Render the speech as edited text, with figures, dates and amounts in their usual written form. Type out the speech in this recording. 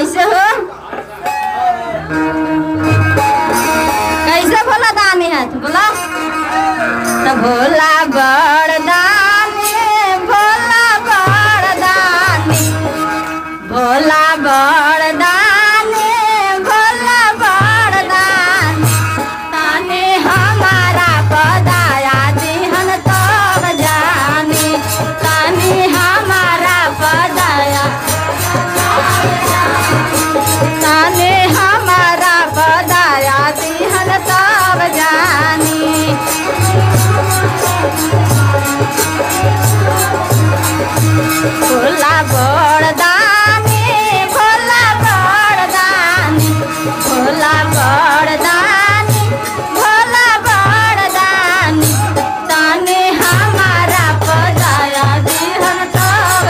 कैसे हो कैसे बोला दानी है तो बोला तो भोला बड़दानी भोला बड़दानी भोला बड़दानी भोला बड़दानी ताने हमारा पदाया दिहन तब जानी ताने हमारा पदाया ताने हमारा पदाया दिहन तब जानी भोला